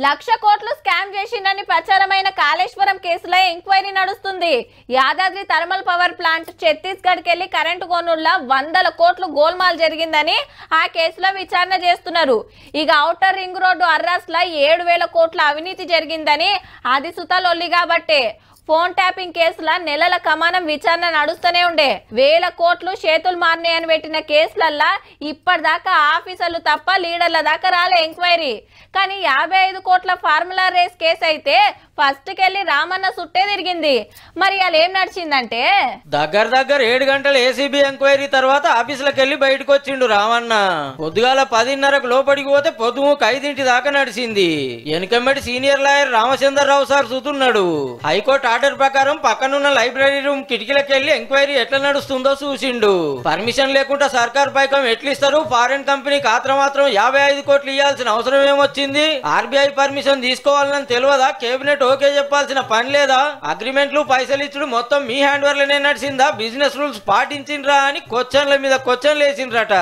లక్ష కోట్లు స్కామ్ చేసిందని ప్రచారమైన కాళేశ్వరం కేసులో ఎంక్వైరీ నడుస్తుంది. యాదాద్రి థర్మల్ పవర్ ప్లాంట్ ఛత్తీస్గఢ్కి వెళ్లి కరెంటు కొనుల్లో 100 కోట్లు గోల్మాల్ జరిగిందని ఆ కేసులో విచారణ చేస్తున్నారు. ఇక ఔటర్ రింగ్ రోడ్డు అర్రాస్లో 7,000 కోట్ల అవినీతి జరిగిందని అది సుతలొల్లి కాబట్టే ఫోన్ ట్యాపింగ్ కేసుల నెలల కమానం విచారణ నడుస్తూనే ఉండే. 1000 కోట్లు చేతులు మారినాయని పెట్టిన కేసులల్లా ఇప్పటిదాకా ఆఫీసర్లు తప్ప లీడర్ల దాకా రాలే ఎంక్వైరీ. కానీ 55 కోట్ల ఫార్ములా రేస్ కేసు అయితే ఫస్ట్ కెళ్ళి రామన్న సుట్టే తిరిగింది. మరి అలా ఏం నడిచిందంటే దగ్గర 7 గంటల ఏసీబీ ఎంక్వైరీ తర్వాత ఆఫీసులకు వెళ్లి బయటకు వచ్చిండు రామన్న. పొద్దుగాల 10:30కు లోపలికి పోతే పొద్దుముకు 5 దాకా నడిచింది. వెనుకమ్మటి సీనియర్ లాయర్ రామచంద్రరావు సార్ చూస్తున్నాడు. హైకోర్టు ఆర్డర్ ప్రకారం పక్కనున్న లైబ్రరీ రూమ్ కిటికీలకు వెళ్లి ఎంక్వైరీ ఎట్లా నడుస్తుందో చూసిండు. పర్మిషన్ లేకుండా సర్కార్ పైకం ఎట్లిస్తారు, ఫారెన్ కంపెనీకి మాత్రం 55 కోట్లు ఇవ్వాల్సిన అవసరం ఏమొచ్చింది, ఆర్బీఐ పర్మిషన్ తీసుకోవాలని తెలియదా, కేబినెట్ ఓకే చెప్పాల్సిన పని లేదా, అగ్రిమెంట్లు పైసలు ఇచ్చుడు మొత్తం మీ హ్యాండ్ ఓవర్లనే నడిచిందా, బిజినెస్ రూల్స్ పాటించిండ్రా అని క్వశ్చన్ల మీద క్వశ్చన్లు వేసిండ్రట.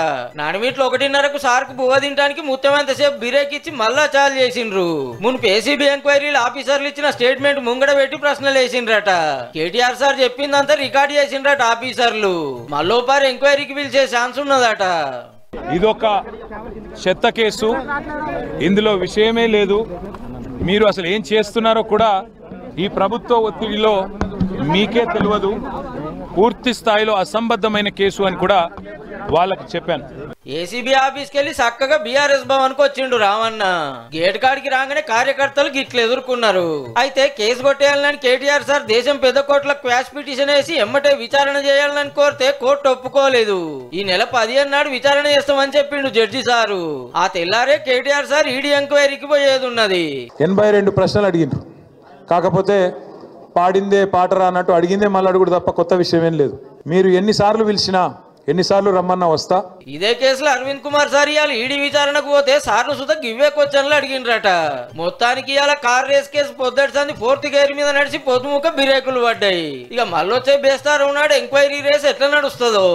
నడిమిట్లో 1:30కు సార్కు బువ్వ తినడానికి ముత్యమంతసేపు బిరేక్ ఇచ్చి మళ్ళా చాలు చేసిండ్రు. మున్పు ఏసీబీ ఎంక్వైరీలు ఆఫీసర్లు ఇచ్చిన స్టేట్మెంట్ ముంగడ పెట్టి ప్రశ్నలు వేసిండ్రట. కేటీఆర్ సార్ చెప్పిందంతా రికార్డ్ చేసిండ్రట ఆఫీసర్లు. మళ్ళోపారి ఎంక్వైరీకి పిలిచే ఛాన్స్ ఉన్నదట. ఇదొక చెత్త కేసు, ఇందులో విషయమే లేదు. మీరు అసలు ఏం చేస్తున్నారో కూడా ఈ ప్రభుత్వ ఒత్తిడిలో మీకే తెలియదు. పూర్తి స్థాయిలో అసంబద్ధమైన కేసు అని కూడా వాళ్ళకి చెప్పాను. ఏసీబీ ఆఫీస్కి వెళ్లి చక్కగా బీఆర్ఎస్ భవన్కి వచ్చిండు రామన్న. గేట్ కాడికి రాగానే కార్యకర్తలు గిట్లు ఎదుర్కొన్నారు. అయితే కేసు కొట్టేయాలని కేటీఆర్ సార్ దేశం పెద్ద కోర్టులకు క్వాష్ పిటిషన్ వేసి ఎమ్మటే విచారణ చేయాలని కోరితే కోర్టు ఒప్పుకోలేదు. ఈ నెల 15 నాడు విచారణ చేస్తామని చెప్పిండు జడ్జి సారు. ఆ తెల్లారే కేటీఆర్ సార్ ఈడీ ఎంక్వైరీకి పోయేది ఉన్నది. 82 ప్రశ్నలు అడిగిండ్రు. కాకపోతే పాడిందే పాటరా అన్నట్టు అడిగిందే మళ్ళీ అడుగుడు తప్ప కొత్త విషయం ఏం లేదు. మీరు ఎన్నిసార్లు పిలిచినా ఎన్నిసార్లు రమ్మన్నా వస్తా. ఇదే కేసులో అరవింద్ కుమార్ సార్ ఇవాళ ఈడీ విచారణకు పోతే సార్ను సుధా గివ్వే క్వశ్చన్లు అడిగిండ్రట. మొత్తానికి ఇవాళ కార్ రేస్ కేసు పొద్దుటి సంది 4th గేర్ మీద నడిచి పొద్దుముక బిరేకులు పడ్డాయి. ఇక మళ్ళొచ్చే బేస్తారు ఉన్నాడు ఎంక్వైరీ రేస్ ఎట్లా నడుస్తుందో.